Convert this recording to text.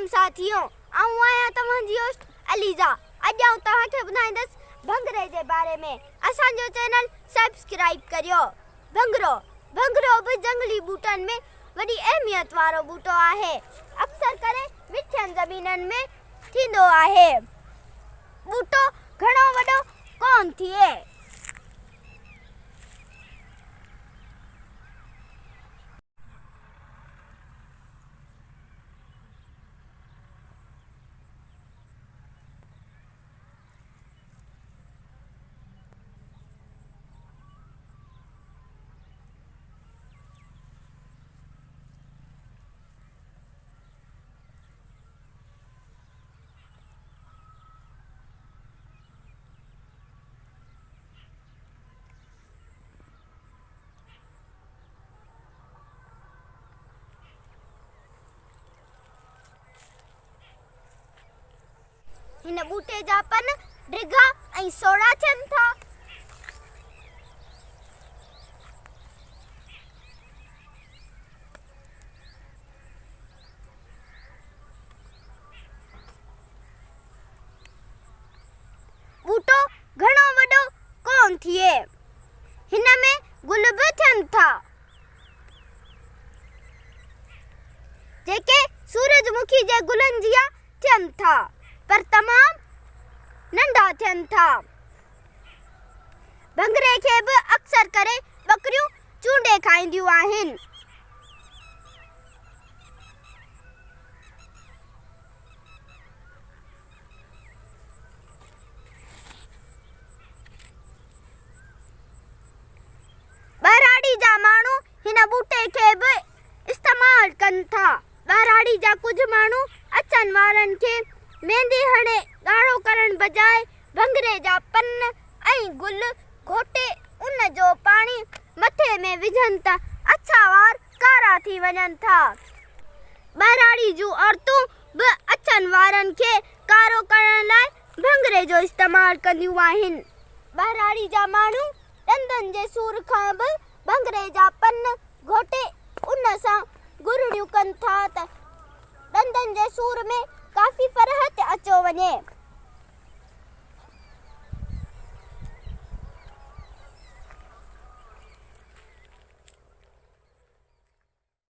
राम साथियों, आऊं आया तव्हांजी होस्ट अलीजा। अॼु आऊं तव्हांखे ॿुधाईंदसि भंगरे जे बारे में। असांजो चैनल सब्सक्राइब करियो। भंगरो बि जंगली बूटनि में वॾी अहमियत वारो बूटो आहे। अक्सर करे मिठियुनि ज़मीननि में थींदो आहे। बूटो घणो वॾो कोन थिए। हिन बूटे जा पन डिघा ऐं सोड़ा थियनि था। बूटो घणो वॾो कोन थिए। हिन में गुल बि थियनि था, जेके सूरजमुखी जे गुलनि जिया थियनि था, पर तमामु नंढा थियनि था। भंगरे खे बि अक्सर करे ॿकरियूं चूंडे खाईंदियूं आहिनि। ॿहिराड़ी जा माण्हू हिन बूटे खे बि इस्तेमालु कनि था। ॿहिराड़ी जा कुझु माण्हू अचनि वारनि खे मेहंदी हणे ॻाढ़ो करण बजाए भंगरे जा पन ऐं गुल घोटे उन जो पाणी मथे में विझनि त अछा वार कारा थी वञनि था। ॿहिराड़ी जूं औरतूं बि अचनि वारनि खे कारो करण लाइ भंगरे जो इस्तेमालु कंदियूं आहिनि। ॿहिराड़ी जा माण्हू ॾंदनि जे सूर खां बि भंगरे जा पन घोटे उन सां गुरड़ियूं कनि था त ॾंदनि जे सूर में काफ़ी फ़र्क़ु अचो वञे।